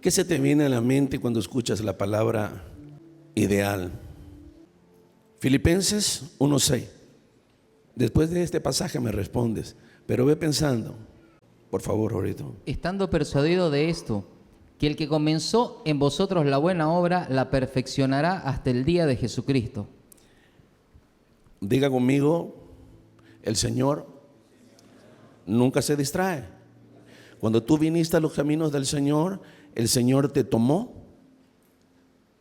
¿Qué se te viene a la mente cuando escuchas la palabra ideal? Filipenses 1:6. Después de este pasaje me respondes, pero ve pensando, por favor, Jorito. Estando persuadido de esto, que el que comenzó en vosotros la buena obra, la perfeccionará hasta el día de Jesucristo. Diga conmigo, el Señor nunca se distrae. Cuando tú viniste a los caminos del Señor, el Señor te tomó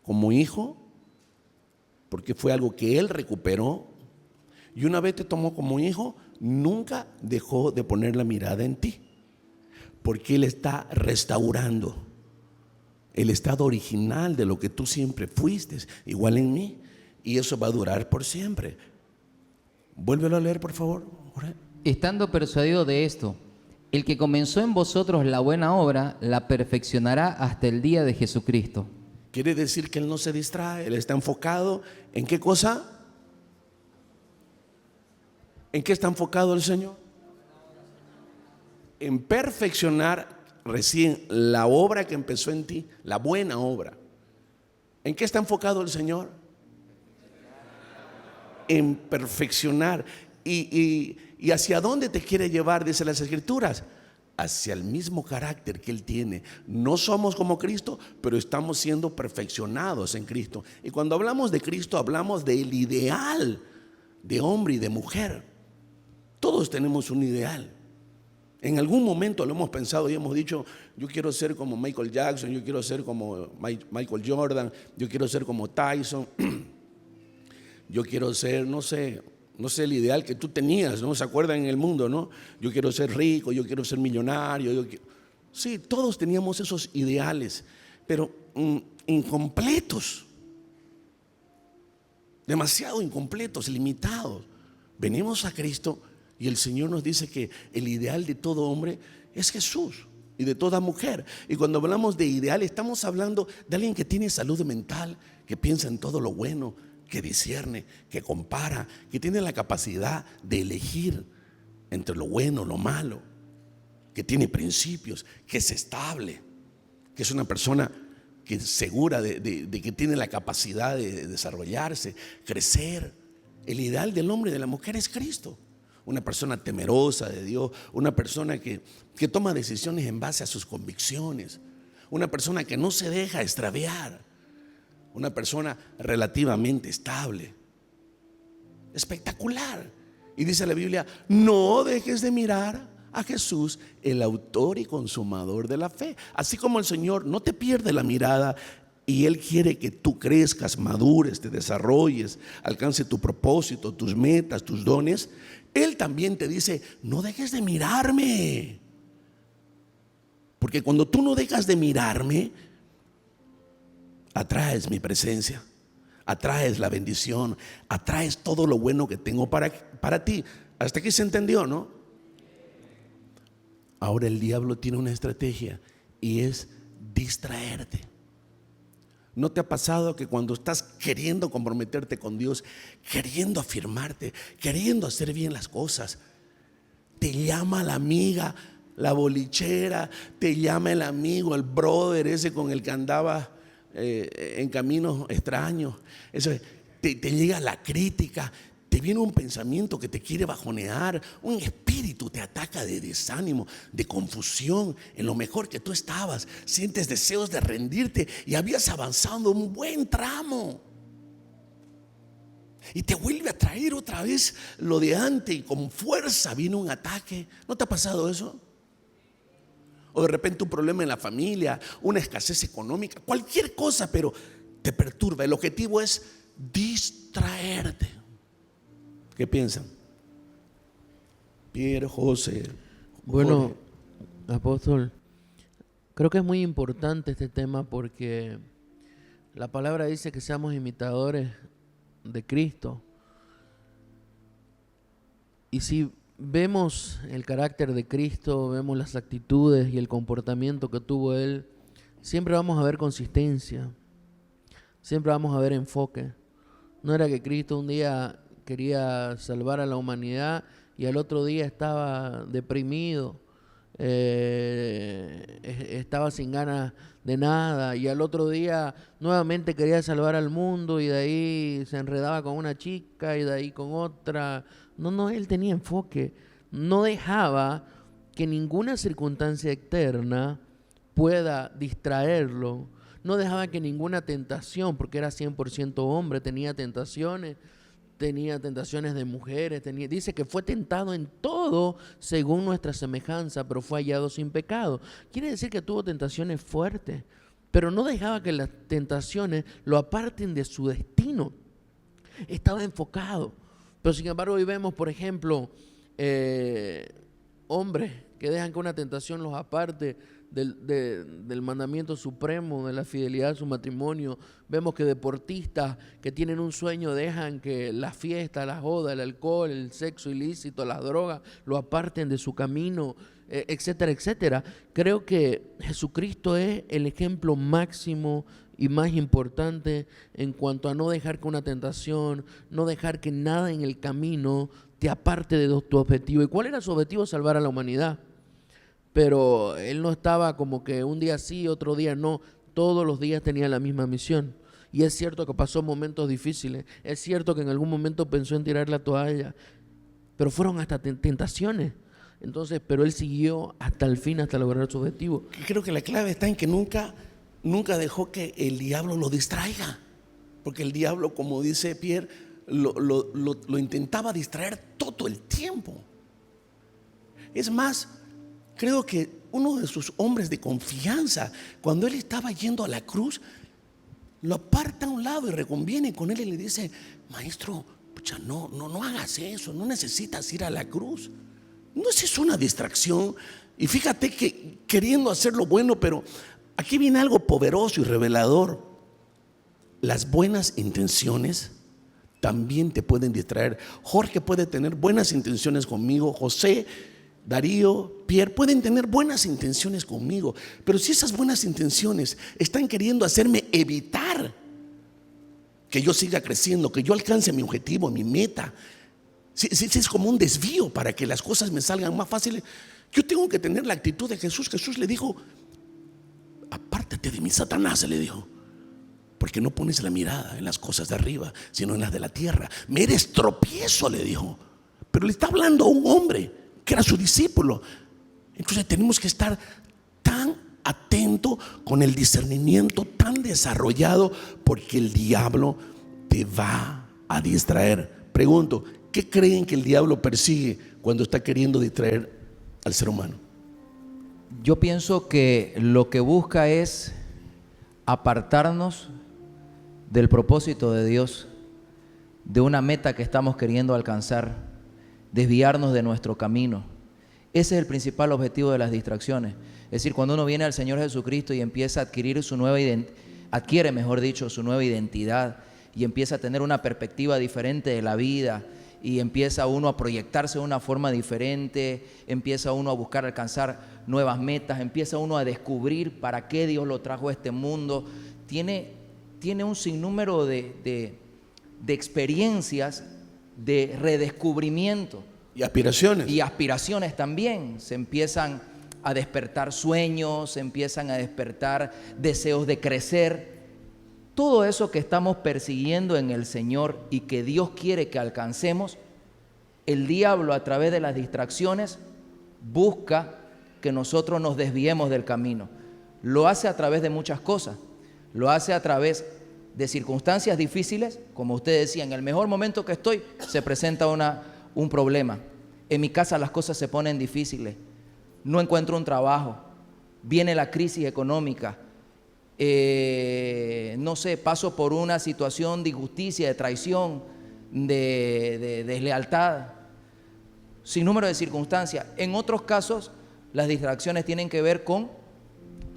como hijo, porque fue algo que Él recuperó. Y una vez te tomó como hijo, nunca dejó de poner la mirada en ti, porque Él está restaurando el estado original de lo que tú siempre fuiste, igual en mí, y eso va a durar por siempre. Vuélvelo a leer, por favor. Estando persuadido de esto, el que comenzó en vosotros la buena obra, la perfeccionará hasta el día de Jesucristo. Quiere decir que Él no se distrae, Él está enfocado ¿en qué cosa? ¿En qué está enfocado el Señor? En perfeccionar recién la obra que empezó en ti, la buena obra. ¿En qué está enfocado el Señor? En perfeccionar. ¿Y hacia dónde te quiere llevar? Dice las Escrituras, hacia el mismo carácter que Él tiene. No somos como Cristo, pero estamos siendo perfeccionados en Cristo. Y cuando hablamos de Cristo, hablamos del ideal de hombre y de mujer. Todos tenemos un ideal. En algún momento lo hemos pensado y hemos dicho, yo quiero ser como Michael Jackson, yo quiero ser como Michael Jordan, yo quiero ser como Tyson, yo quiero ser, no sé el ideal que tú tenías, ¿no? ¿Se acuerdan en el mundo, no? Yo quiero ser rico, yo quiero ser millonario. Sí, todos teníamos esos ideales, pero incompletos, demasiado incompletos, limitados. Venimos a Cristo y el Señor nos dice que el ideal de todo hombre es Jesús y de toda mujer. Y cuando hablamos de ideal, estamos hablando de alguien que tiene salud mental, que piensa en todo lo bueno, que discierne, que compara, que tiene la capacidad de elegir entre lo bueno, lo malo, que tiene principios, que es estable, que es una persona que es segura de que tiene la capacidad de desarrollarse, crecer. El ideal del hombre y de la mujer es Cristo. Una persona temerosa de Dios, una persona que toma decisiones en base a sus convicciones, una persona que no se deja extraviar, una persona relativamente estable, espectacular. Y dice la Biblia, no dejes de mirar a Jesús, el autor y consumador de la fe. Así como el Señor no te pierde la mirada y Él quiere que tú crezcas, madures, te desarrolles, alcance tu propósito, tus metas, tus dones, Él también te dice, no dejes de mirarme. Porque cuando tú no dejas de mirarme, atraes mi presencia, atraes la bendición, atraes todo lo bueno que tengo para ti. Hasta aquí se entendió, ¿no? Ahora el diablo tiene una estrategia y es distraerte. ¿No te ha pasado que cuando estás queriendo comprometerte con Dios, queriendo afirmarte, queriendo hacer bien las cosas, te llama la amiga, la bolichera, te llama el amigo, el brother ese con el que andaba en caminos extraños? Eso, te llega la crítica, te viene un pensamiento que te quiere bajonear, un espíritu te ataca de desánimo, de confusión en lo mejor que tú estabas, sientes deseos de rendirte y habías avanzado un buen tramo y te vuelve a traer otra vez lo de antes y con fuerza viene un ataque. ¿No te ha pasado eso? O de repente un problema en la familia, una escasez económica, cualquier cosa, pero te perturba. El objetivo es distraerte. ¿Qué piensan? Pierre, José. Bueno, apóstol, creo que es muy importante este tema porque la palabra dice que seamos imitadores de Cristo. Y si vemos el carácter de Cristo, vemos las actitudes y el comportamiento que tuvo Él, siempre vamos a ver consistencia, siempre vamos a ver enfoque. No era que Cristo un día quería salvar a la humanidad y al otro día estaba deprimido, estaba sin ganas de nada y al otro día nuevamente quería salvar al mundo y de ahí se enredaba con una chica y de ahí con otra. No, él tenía enfoque, no dejaba que ninguna circunstancia externa pueda distraerlo, no dejaba que ninguna tentación, porque era 100% hombre, tenía tentaciones de mujeres, dice que fue tentado en todo según nuestra semejanza, pero fue hallado sin pecado. Quiere decir que tuvo tentaciones fuertes, pero no dejaba que las tentaciones lo aparten de su destino. Estaba enfocado. Pero sin embargo hoy vemos, por ejemplo, hombres que dejan que una tentación los aparte del mandamiento supremo, de la fidelidad de su matrimonio. Vemos que deportistas que tienen un sueño dejan que la fiesta, la joda, el alcohol, el sexo ilícito, las drogas lo aparten de su camino, etcétera, etcétera. Creo que Jesucristo es el ejemplo máximo y más importante en cuanto a no dejar que una tentación, no dejar que nada en el camino te aparte de tu objetivo. ¿Y cuál era su objetivo? Salvar a la humanidad. Pero él no estaba como que un día sí, otro día no. Todos los días tenía la misma misión. Y es cierto que pasó momentos difíciles. Es cierto que en algún momento pensó en tirar la toalla. Pero fueron hasta tentaciones. Entonces, pero él siguió hasta el fin, hasta lograr su objetivo. Creo que la clave está en que nunca dejó que el diablo lo distraiga. Porque el diablo, como dice Pierre, lo intentaba distraer todo el tiempo. Es más, creo que uno de sus hombres de confianza, cuando él estaba yendo a la cruz, lo aparta a un lado y reconviene con él y le dice: maestro, pucha, no hagas eso, no necesitas ir a la cruz. No es eso una distracción. Y fíjate que queriendo hacer lo bueno, pero aquí viene algo poderoso y revelador. Las buenas intenciones también te pueden distraer. Jorge puede tener buenas intenciones conmigo, José, Darío, Pierre pueden tener buenas intenciones conmigo, pero si esas buenas intenciones están queriendo hacerme evitar que yo siga creciendo, que yo alcance mi objetivo, mi meta, si es como un desvío para que las cosas me salgan más fáciles, yo tengo que tener la actitud de Jesús. Jesús le dijo: apártate de mí, Satanás, le dijo, porque no pones la mirada en las cosas de arriba, sino en las de la tierra. Me eres tropiezo, le dijo. Pero le está hablando a un hombre que era su discípulo. Entonces tenemos que estar tan atentos, con el discernimiento tan desarrollado, porque el diablo te va a distraer. Pregunto, ¿qué creen que el diablo persigue cuando está queriendo distraer al ser humano? Yo pienso que lo que busca es apartarnos del propósito de Dios, de una meta que estamos queriendo alcanzar, desviarnos de nuestro camino. Ese es el principal objetivo de las distracciones. Es decir, cuando uno viene al Señor Jesucristo y empieza a adquirir su nueva su nueva identidad, y empieza a tener una perspectiva diferente de la vida, y empieza uno a proyectarse de una forma diferente, empieza uno a buscar alcanzar nuevas metas, empieza uno a descubrir para qué Dios lo trajo a este mundo. Tiene un sinnúmero de experiencias de redescubrimiento. Y aspiraciones. Y aspiraciones también. Se empiezan a despertar sueños, se empiezan a despertar deseos de crecer. Todo eso que estamos persiguiendo en el Señor y que Dios quiere que alcancemos, el diablo, a través de las distracciones, busca que nosotros nos desviemos del camino. Lo hace a través de muchas cosas. Lo hace a través de circunstancias difíciles. Como usted decía, en el mejor momento que estoy, se presenta un problema. En mi casa las cosas se ponen difíciles. No encuentro un trabajo. Viene la crisis económica. No sé, paso por una situación de injusticia, de traición, de deslealtad, sin número de circunstancias. En otros casos, las distracciones tienen que ver con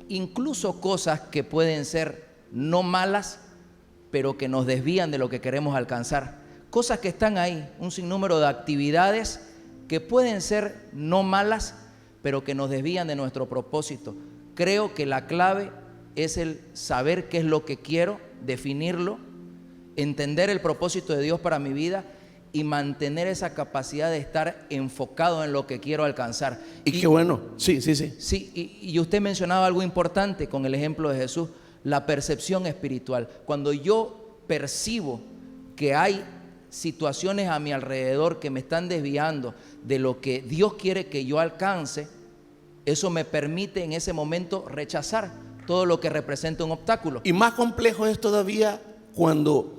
incluso cosas que pueden ser no malas, pero que nos desvían de lo que queremos alcanzar. Cosas que están ahí, un sinnúmero de actividades que pueden ser no malas, pero que nos desvían de nuestro propósito. Creo que la clave es el saber qué es lo que quiero, definirlo, entender el propósito de Dios para mi vida y mantener esa capacidad de estar enfocado en lo que quiero alcanzar. Y qué bueno, sí. Sí, y usted mencionaba algo importante con el ejemplo de Jesús, la percepción espiritual. Cuando yo percibo que hay situaciones a mi alrededor que me están desviando de lo que Dios quiere que yo alcance, eso me permite en ese momento rechazar todo lo que representa un obstáculo. Y más complejo es todavía cuando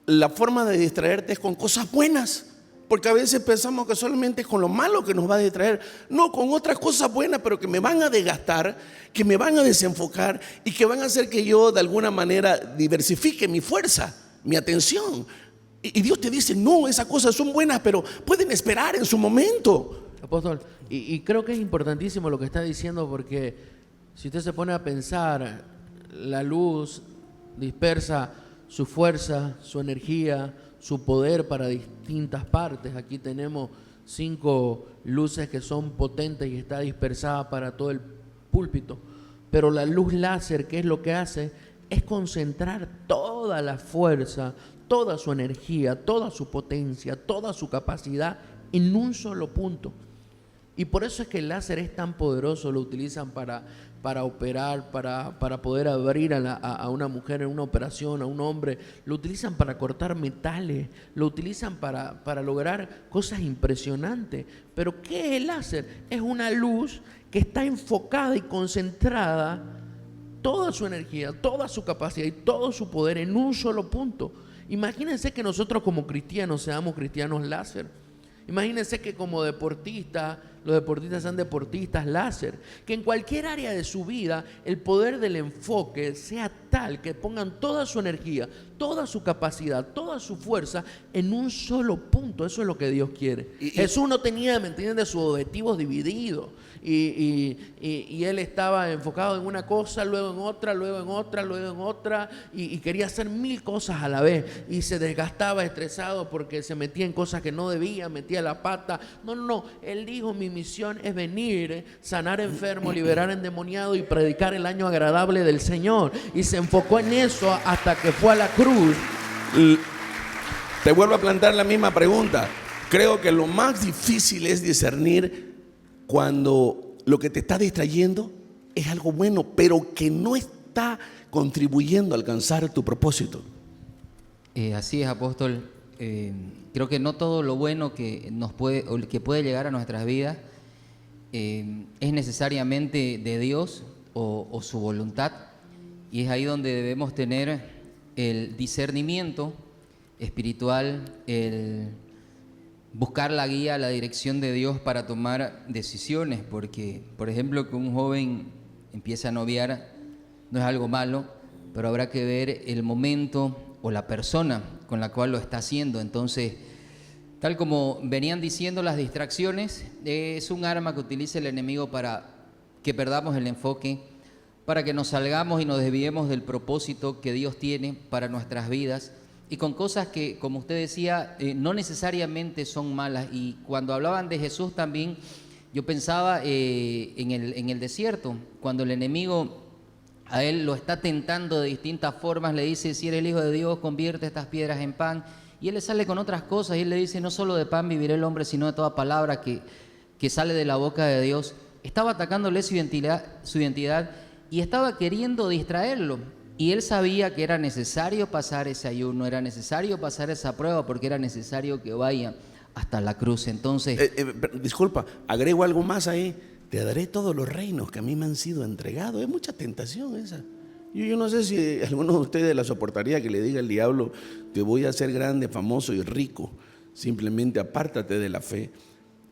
la forma de distraerte es con cosas buenas, porque a veces pensamos que solamente es con lo malo que nos va a distraer. No, con otras cosas buenas, pero que me van a desgastar, que me van a desenfocar y que van a hacer que yo de alguna manera diversifique mi fuerza, mi atención. Y Dios te dice, no, esas cosas son buenas, pero pueden esperar en su momento. Apóstol, y creo que es importantísimo lo que está diciendo, porque si usted se pone a pensar, la luz dispersa su fuerza, su energía, su poder para distintas partes. Aquí tenemos 5 luces que son potentes y está dispersada para todo el púlpito. Pero la luz láser, ¿qué es lo que hace? Es concentrar toda la fuerza, toda su energía, toda su potencia, toda su capacidad en un solo punto. Y por eso es que el láser es tan poderoso, lo utilizan para operar, para poder abrir a una mujer en una operación, a un hombre, lo utilizan para cortar metales, lo utilizan para lograr cosas impresionantes. Pero ¿qué es el láser? Es una luz que está enfocada y concentrada, toda su energía, toda su capacidad y todo su poder en un solo punto. Imagínense que nosotros como cristianos seamos cristianos láser. Imagínense que como deportistas, los deportistas sean deportistas láser, que en cualquier área de su vida el poder del enfoque sea tal que pongan toda su energía, toda su capacidad, toda su fuerza en un solo punto. Eso es lo que Dios quiere. Jesús no tenía, ¿me entienden?, sus objetivos divididos. Y él estaba enfocado en una cosa, luego en otra, luego en otra, luego en otra, y quería hacer 1000 cosas a la vez, y se desgastaba estresado porque se metía en cosas que no debía, metía la pata. No, él dijo, mi misión es venir, sanar enfermos, liberar endemoniados y predicar el año agradable del Señor, y se enfocó en eso hasta que fue a la cruz. Te vuelvo a plantear la misma pregunta. Creo que lo más difícil es discernir cuando lo que te está distrayendo es algo bueno, pero que no está contribuyendo a alcanzar tu propósito. Así es, apóstol. Creo que no todo lo bueno que puede llegar a nuestras vidas es necesariamente de Dios o su voluntad, y es ahí donde debemos tener el discernimiento espiritual, el buscar la guía, la dirección de Dios para tomar decisiones, porque, por ejemplo, que un joven empiece a noviar no es algo malo, pero habrá que ver el momento o la persona con la cual lo está haciendo. Entonces, tal como venían diciendo, las distracciones es un arma que utiliza el enemigo para que perdamos el enfoque, para que nos salgamos y nos desviemos del propósito que Dios tiene para nuestras vidas, y con cosas que, como usted decía, no necesariamente son malas. Y cuando hablaban de Jesús también, yo pensaba en el desierto, cuando el enemigo a él lo está tentando de distintas formas, le dice, si eres el Hijo de Dios, convierte estas piedras en pan, y él le sale con otras cosas, y él le dice, no solo de pan vivirá el hombre, sino de toda palabra que sale de la boca de Dios. Estaba atacándole su identidad y estaba queriendo distraerlo. Y él sabía que era necesario pasar ese ayuno, era necesario pasar esa prueba, porque era necesario que vaya hasta la cruz. Entonces, disculpa, agrego algo más ahí. Te daré todos los reinos que a mí me han sido entregados. Es mucha tentación esa. Yo no sé si alguno de ustedes la soportaría que le diga al diablo, te voy a hacer grande, famoso y rico. Simplemente apártate de la fe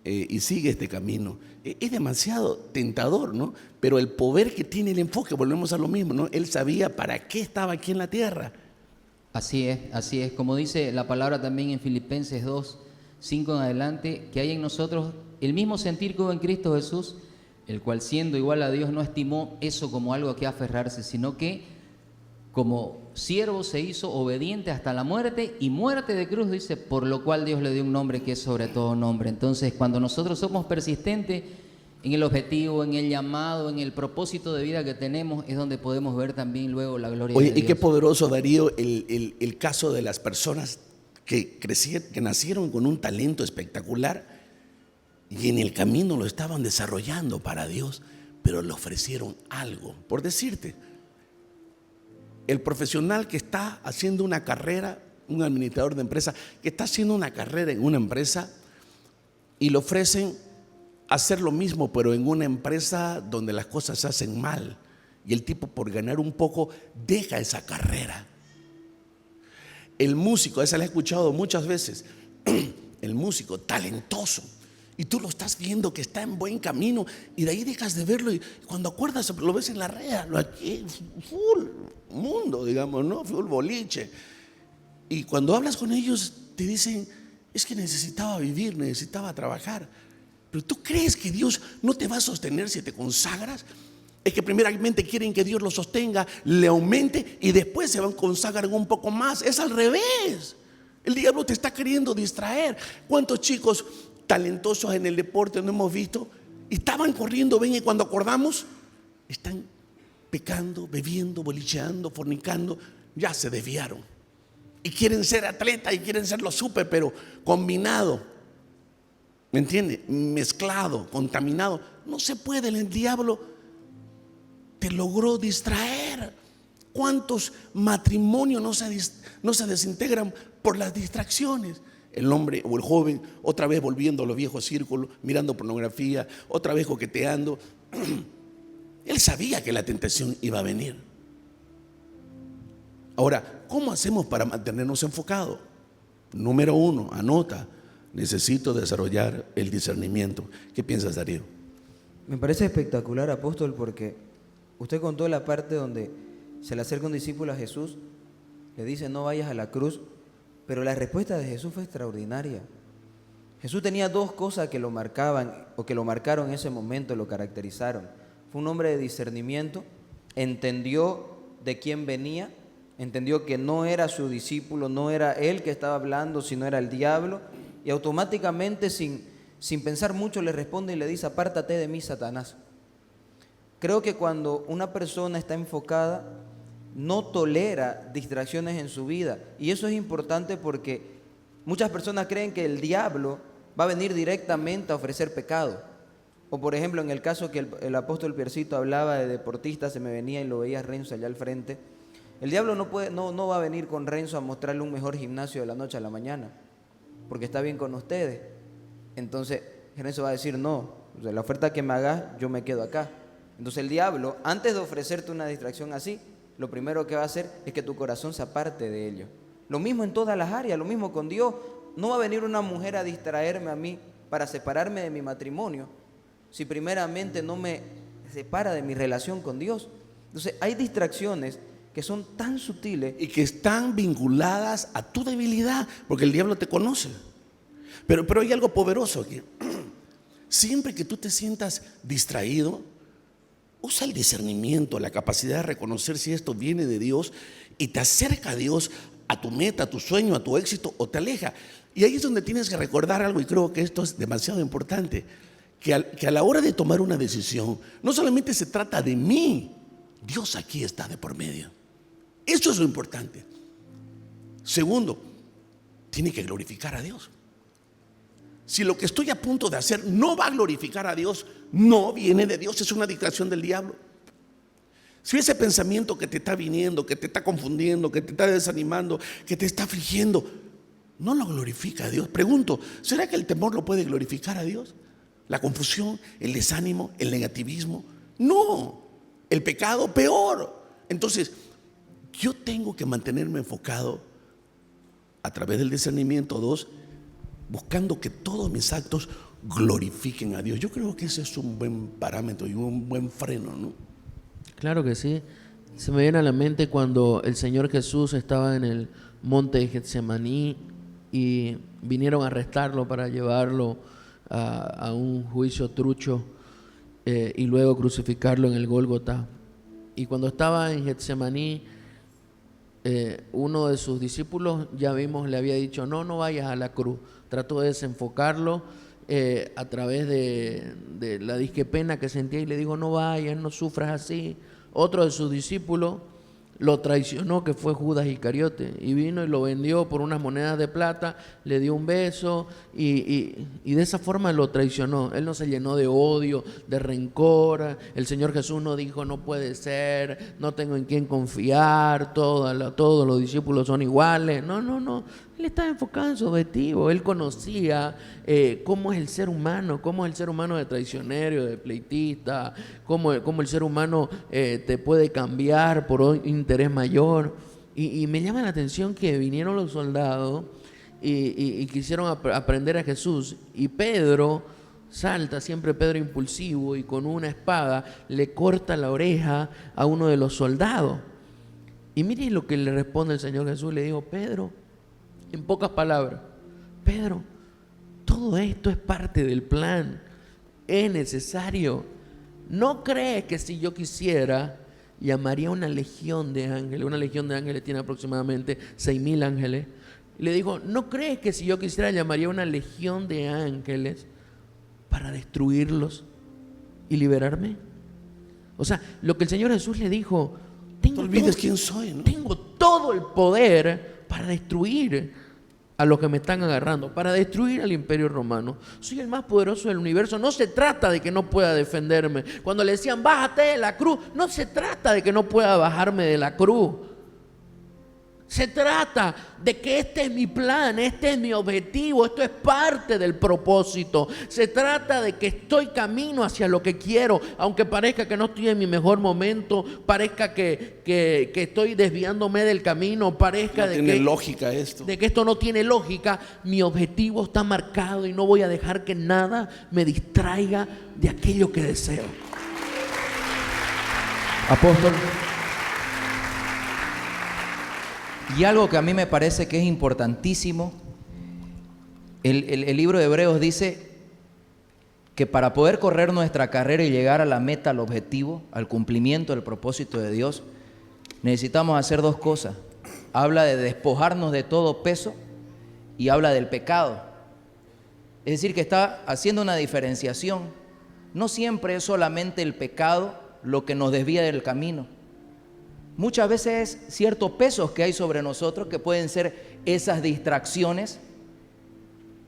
y sigue este camino. Es demasiado tentador, ¿no? Pero el poder que tiene el enfoque, volvemos a lo mismo, ¿no? Él sabía para qué estaba aquí en la tierra. así es. Como dice la palabra también en Filipenses 2:5 en adelante, que hay en nosotros el mismo sentir que hubo en Cristo Jesús, el cual siendo igual a Dios no estimó eso como algo a que aferrarse, sino que como siervo se hizo obediente hasta la muerte, y muerte de cruz, dice, por lo cual Dios le dio un nombre que es sobre todo nombre. Entonces, cuando nosotros somos persistentes en el objetivo, en el llamado, en el propósito de vida que tenemos, es donde podemos ver también luego la gloria de Dios. Oye, y qué poderoso, Darío, el caso de las personas que nacieron con un talento espectacular y en el camino lo estaban desarrollando para Dios, pero le ofrecieron algo. Por decirte, el profesional que está haciendo una carrera, un administrador de empresa que está haciendo una carrera en una empresa y le ofrecen hacer lo mismo, pero en una empresa donde las cosas se hacen mal, y el tipo, por ganar un poco, deja esa carrera. El músico, esa la he escuchado muchas veces, el músico talentoso, y tú lo estás viendo que está en buen camino, y de ahí dejas de verlo, y cuando acuerdas lo ves en la red, aquí, full mundo, digamos, ¿no? Full boliche. Y cuando hablas con ellos te dicen, es que necesitaba vivir, necesitaba trabajar. Pero tú crees que Dios no te va a sostener si te consagras. Es que primeramente quieren que Dios lo sostenga, le aumente y después se van a consagrar un poco más. Es al revés. El diablo te está queriendo distraer. ¿Cuántos chicos talentosos en el deporte no hemos visto? Estaban corriendo, ven, y cuando acordamos, están pecando, bebiendo, bolicheando, fornicando. Ya se desviaron. Y quieren ser atletas y quieren ser los súper, pero combinado. ¿Me entiende? Mezclado, contaminado. No se puede, el diablo te logró distraer. ¿Cuántos matrimonios no se desintegran por las distracciones? El hombre o el joven otra vez volviendo a los viejos círculos, mirando pornografía, otra vez coqueteando. Él sabía que la tentación iba a venir. Ahora, ¿cómo hacemos para mantenernos enfocados? Número 1, anota: necesito desarrollar el discernimiento. ¿Qué piensas, Darío? Me parece espectacular, apóstol, porque usted contó la parte donde se le acerca un discípulo a Jesús, le dice no vayas a la cruz, pero la respuesta de Jesús fue extraordinaria. Jesús tenía dos cosas que lo marcaban o que lo marcaron en ese momento, lo caracterizaron. Fue un hombre de discernimiento, entendió de quién venía, entendió que no era su discípulo, no era él que estaba hablando, sino era el diablo, y automáticamente sin pensar mucho le responde y le dice: apártate de mí, Satanás. Creo que cuando una persona está enfocada, no tolera distracciones en su vida. Y eso es importante porque muchas personas creen que el diablo va a venir directamente a ofrecer pecado. O por ejemplo, en el caso que el apóstol Piercito hablaba de deportistas, se me venía y lo veía Renzo allá al frente. El diablo no va a venir con Renzo a mostrarle un mejor gimnasio de la noche a la mañana, porque está bien con ustedes. Entonces Renzo va a decir: no, o sea, la oferta que me hagas, yo me quedo acá. Entonces el diablo, antes de ofrecerte una distracción así, lo primero que va a hacer es que tu corazón se aparte de ello. Lo mismo en todas las áreas, lo mismo con Dios. No va a venir una mujer a distraerme a mí para separarme de mi matrimonio, si primeramente no me separa de mi relación con Dios. Entonces hay distracciones que son tan sutiles y que están vinculadas a tu debilidad, porque el diablo te conoce. Pero hay algo poderoso aquí. Siempre que tú te sientas distraído, usa el discernimiento, la capacidad de reconocer si esto viene de Dios y te acerca a Dios, a tu meta, a tu sueño, a tu éxito, o te aleja. Y ahí es donde tienes que recordar algo, y creo que esto es demasiado importante, que a la hora de tomar una decisión, no solamente se trata de mí, Dios aquí está de por medio. Eso es lo importante. Segundo, tiene que glorificar a Dios. Si lo que estoy a punto de hacer no va a glorificar a Dios, no viene de Dios, es una distracción del diablo. Si ese pensamiento que te está viniendo, que te está confundiendo, que te está desanimando, que te está afligiendo, no lo glorifica a Dios. Pregunto, ¿será que el temor lo puede glorificar a Dios? ¿La confusión, el desánimo, el negativismo? No, el pecado peor. Entonces, yo tengo que mantenerme enfocado a través del discernimiento. 2, buscando que todos mis actos glorifiquen a Dios. Yo creo que ese es un buen parámetro y un buen freno, ¿no? Claro que sí. Se me viene a la mente cuando el Señor Jesús estaba en el monte de Getsemaní y vinieron a arrestarlo para llevarlo a un juicio trucho y luego crucificarlo en el Gólgota. Y cuando estaba en Getsemaní, uno de sus discípulos, ya vimos, le había dicho: no vayas a la cruz. Trató de desenfocarlo a través de la disque pena que sentía y le dijo: no vayas, no sufras así. Otro de sus discípulos lo traicionó, que fue Judas Iscariote, y vino y lo vendió por unas monedas de plata, le dio un beso y de esa forma lo traicionó. Él no se llenó de odio, de rencor. El Señor Jesús no dijo no puede ser, no tengo en quién confiar, todos los discípulos son iguales. No. Él estaba enfocado en su objetivo. Él conocía cómo es el ser humano, de traicionero, de pleitista, cómo el ser humano te puede cambiar por un interés mayor. Y me llama la atención que vinieron los soldados y quisieron aprender a Jesús. Y Pedro salta, siempre Pedro impulsivo, y con una espada le corta la oreja a uno de los soldados. Y mire lo que le responde el Señor Jesús. Le dijo: Pedro, en pocas palabras, Pedro, todo esto es parte del plan, es necesario. ¿No crees que si yo quisiera, llamaría una legión de ángeles? Una legión de ángeles tiene aproximadamente 6,000 ángeles. Le dijo: ¿no crees que si yo quisiera, llamaría una legión de ángeles para destruirlos y liberarme? O sea, lo que el Señor Jesús le dijo: no olvides quién soy, ¿no? Tengo todo el poder para destruir a los que me están agarrando, para destruir al imperio romano. Soy el más poderoso del universo. No se trata de que no pueda defenderme. Cuando le decían bájate de la cruz, no se trata de que no pueda bajarme de la cruz. Se trata de que este es mi plan, este es mi objetivo, esto es parte del propósito. Se trata de que estoy camino hacia lo que quiero, aunque parezca que no estoy en mi mejor momento, parezca que estoy desviándome del camino, parezca no tiene lógica esto. De que esto no tiene lógica. Mi objetivo está marcado y no voy a dejar que nada me distraiga de aquello que deseo. Apóstol, y algo que a mí me parece que es importantísimo, el libro de Hebreos dice que para poder correr nuestra carrera y llegar a la meta, al objetivo, al cumplimiento del propósito de Dios, necesitamos hacer dos cosas. Habla de despojarnos de todo peso y habla del pecado. Es decir, que está haciendo una diferenciación. No siempre es solamente el pecado lo que nos desvía del camino. Muchas veces es ciertos pesos que hay sobre nosotros que pueden ser esas distracciones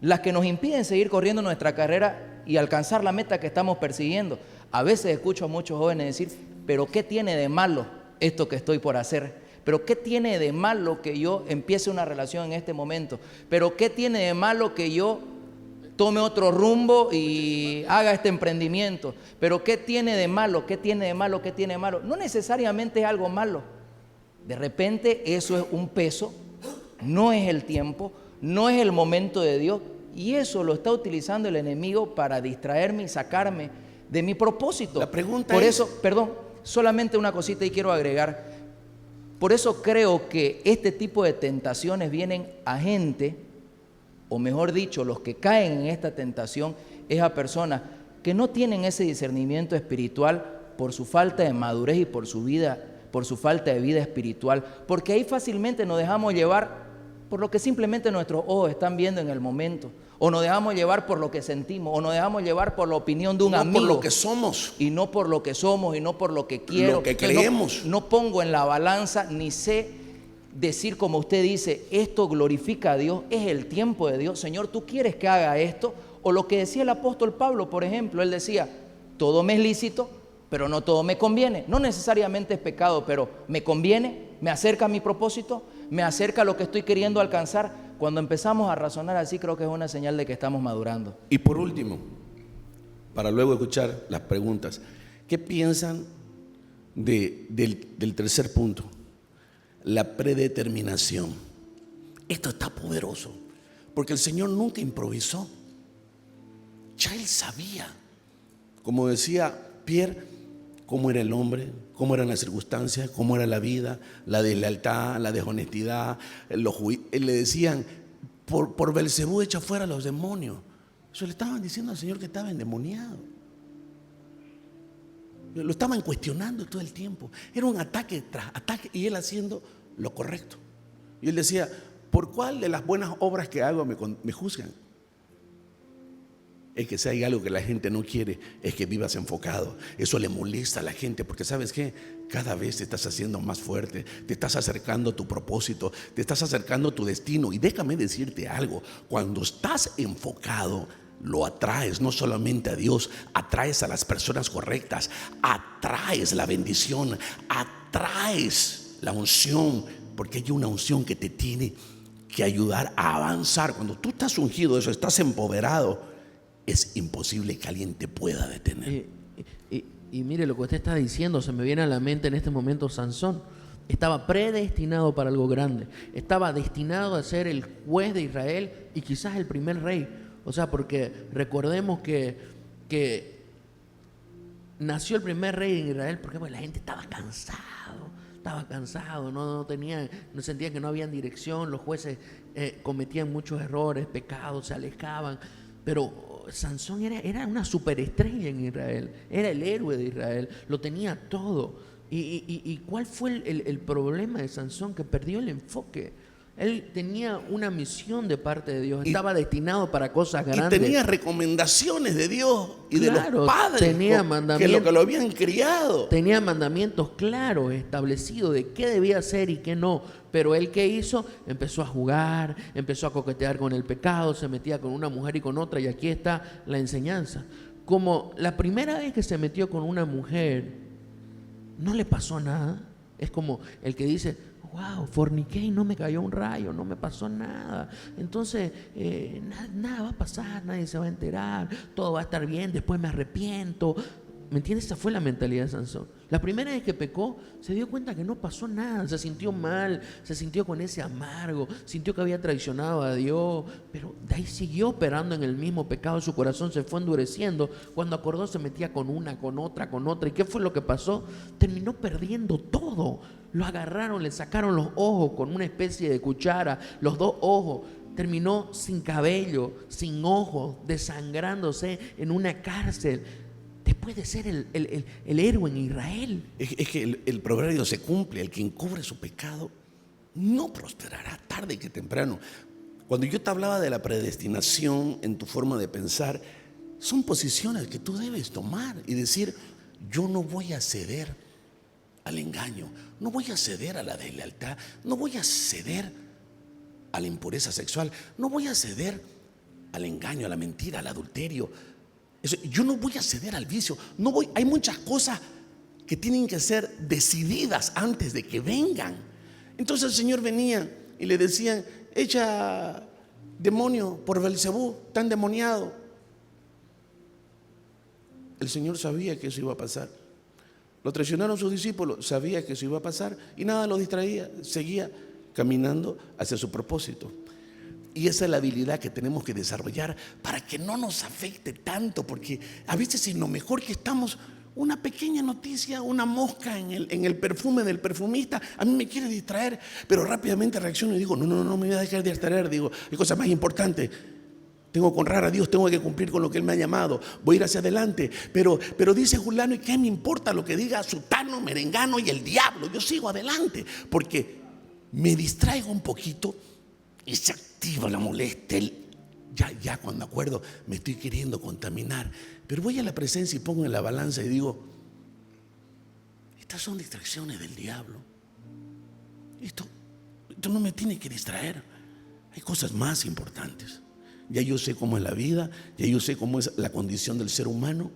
las que nos impiden seguir corriendo nuestra carrera y alcanzar la meta que estamos persiguiendo. A veces escucho a muchos jóvenes decir: pero ¿qué tiene de malo esto que estoy por hacer? ¿Pero qué tiene de malo que yo empiece una relación en este momento? ¿Pero qué tiene de malo que yo tome otro rumbo y haga este emprendimiento? ¿Pero qué tiene de malo? ¿Qué tiene de malo? ¿Qué tiene de malo? No necesariamente es algo malo. De repente eso es un peso, no es el tiempo, no es el momento de Dios, y eso lo está utilizando el enemigo para distraerme y sacarme de mi propósito. La pregunta por es... eso, perdón, solamente una cosita y quiero agregar. Por eso creo que este tipo de tentaciones vienen a gente, o mejor dicho, los que caen en esta tentación es a personas que no tienen ese discernimiento espiritual por su falta de madurez y por su falta de vida espiritual, porque ahí fácilmente nos dejamos llevar por lo que simplemente nuestros ojos están viendo en el momento, o nos dejamos llevar por lo que sentimos, o nos dejamos llevar por la opinión de un amigo. No por lo que somos. Y no por lo que somos, y no por lo que quiero. Lo que creemos. No pongo en la balanza, ni sé decir como usted dice, esto glorifica a Dios, es el tiempo de Dios. Señor, ¿tú quieres que haga esto? O lo que decía el apóstol Pablo, por ejemplo, él decía: todo me es lícito, pero no todo me conviene. No necesariamente es pecado, pero me conviene, me acerca a mi propósito, me acerca a lo que estoy queriendo alcanzar. Cuando empezamos a razonar así, creo que es una señal de que estamos madurando. Y por último, para luego escuchar las preguntas, ¿qué piensan del tercer punto? La predeterminación. Esto está poderoso, porque el Señor nunca improvisó. Ya Él sabía, como decía Pierre, cómo era el hombre, cómo eran las circunstancias, cómo era la vida, la deslealtad, la deshonestidad. Le decían: por Belcebú echa fuera a los demonios. Eso le estaban diciendo al Señor, que estaba endemoniado. Lo estaban cuestionando todo el tiempo. Era un ataque tras ataque, y él haciendo lo correcto. Y él decía: ¿por cuál de las buenas obras que hago me juzgan? Es que si hay algo que la gente no quiere, es que vivas enfocado. Eso le molesta a la gente, porque ¿sabes qué? Cada vez te estás haciendo más fuerte, te estás acercando a tu propósito, te estás acercando a tu destino. Y déjame decirte algo, cuando estás enfocado, lo atraes no solamente a Dios, atraes a las personas correctas, atraes la bendición, atraes la unción, porque hay una unción que te tiene que ayudar a avanzar. Cuando tú estás ungido, eso, estás empoderado, es imposible que alguien te pueda detener. Y mire lo que usted está diciendo, se me viene a la mente en este momento Sansón. Estaba predestinado para algo grande, estaba destinado a ser el juez de Israel y quizás el primer rey. O sea, porque recordemos que nació el primer rey en Israel porque la gente estaba cansado, no sentían que no habían dirección, los jueces cometían muchos errores, pecados, se alejaban. Pero Sansón era una superestrella en Israel, era el héroe de Israel, lo tenía todo. ¿Y cuál fue el problema de Sansón? Que perdió el enfoque. Él tenía una misión de parte de Dios, estaba destinado para cosas grandes. Y tenía recomendaciones de Dios y de los padres tenía que lo habían criado. Tenía mandamientos claros, establecidos de qué debía hacer y qué no. Pero él, ¿qué hizo? Empezó a jugar, empezó a coquetear con el pecado, se metía con una mujer y con otra, y aquí está la enseñanza. Como la primera vez que se metió con una mujer, no le pasó nada. Es como el que dice: wow, forniqué y no me cayó un rayo, no me pasó nada. Entonces, nada va a pasar, nadie se va a enterar, todo va a estar bien, después me arrepiento. ¿Me entiendes? Esa fue la mentalidad de Sansón. La primera vez que pecó, se dio cuenta que no pasó nada, se sintió mal, se sintió con ese amargo, sintió que había traicionado a Dios, pero de ahí siguió operando en el mismo pecado, su corazón se fue endureciendo. Cuando acordó, se metía con una, con otra. ¿Y qué fue lo que pasó? Terminó perdiendo todo. Lo agarraron, le sacaron los ojos con una especie de cuchara, los dos ojos. Terminó sin cabello, sin ojos, desangrándose en una cárcel. Después de ser el héroe en Israel. Es que el proverbio se cumple: el que encubre su pecado no prosperará, tarde que temprano. Cuando yo te hablaba de la predestinación en tu forma de pensar, son posiciones que tú debes tomar y decir: yo no voy a ceder al engaño, no voy a ceder a la deslealtad, no voy a ceder a la impureza sexual, no voy a ceder al engaño, a la mentira, al adulterio. Yo no voy a ceder al vicio. Hay muchas cosas que tienen que ser decididas antes de que vengan. Entonces el Señor venía y le decían: echa demonio por Belcebú, está endemoniado. El Señor sabía que eso iba a pasar. Lo traicionaron sus discípulos, sabía que eso iba a pasar y nada lo distraía, seguía caminando hacia su propósito. Y esa es la habilidad que tenemos que desarrollar para que no nos afecte tanto, porque a veces en lo mejor que estamos, una pequeña noticia, una mosca en el perfume del perfumista, a mí me quiere distraer, pero rápidamente reacciono y digo: no me voy a dejar distraer. Digo, hay cosas más importantes. Tengo que honrar a Dios, tengo que cumplir con lo que Él me ha llamado, voy a ir hacia adelante. Pero dice Julano: ¿y qué me importa lo que diga Sutano, Merengano y el diablo? Yo sigo adelante, porque me distraigo un poquito y se activa la molestia. Ya cuando acuerdo, me estoy queriendo contaminar, pero voy a la presencia y pongo en la balanza y digo: estas son distracciones del diablo. Esto no me tiene que distraer. Hay cosas más importantes. Ya yo sé cómo es la vida, ya yo sé cómo es la condición del ser humano.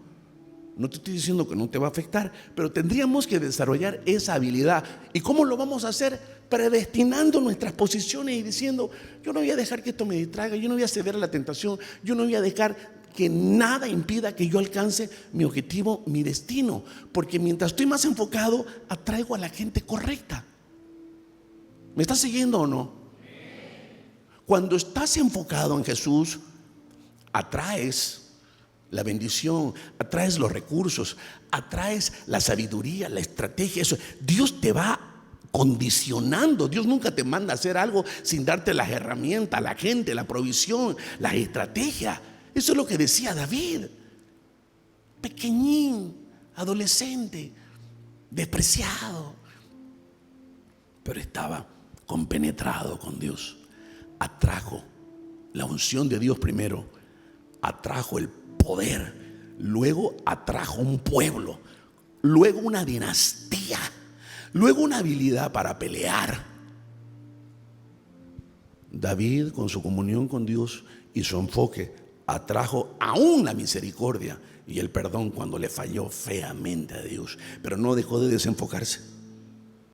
No te estoy diciendo que no te va a afectar, pero tendríamos que desarrollar esa habilidad. ¿Y cómo lo vamos a hacer? Predestinando nuestras posiciones y diciendo: yo no voy a dejar que esto me distraiga, yo no voy a ceder a la tentación, yo no voy a dejar que nada impida que yo alcance mi objetivo, mi destino. Porque mientras estoy más enfocado, atraigo a la gente correcta. ¿Me estás siguiendo o no? Cuando estás enfocado en Jesús, atraes la bendición, atraes los recursos, atraes la sabiduría, la estrategia. Eso, Dios te va condicionando. Dios nunca te manda a hacer algo sin darte las herramientas, la gente, la provisión, la estrategia. Eso es lo que decía David. Pequeñín, adolescente, despreciado, pero estaba compenetrado con Dios. Atrajo la unción de Dios primero, atrajo el poder, luego atrajo un pueblo, luego una dinastía, luego una habilidad para pelear. David, con su comunión con Dios y su enfoque, atrajo aún la misericordia y el perdón cuando le falló feamente a Dios, pero no dejó de desenfocarse.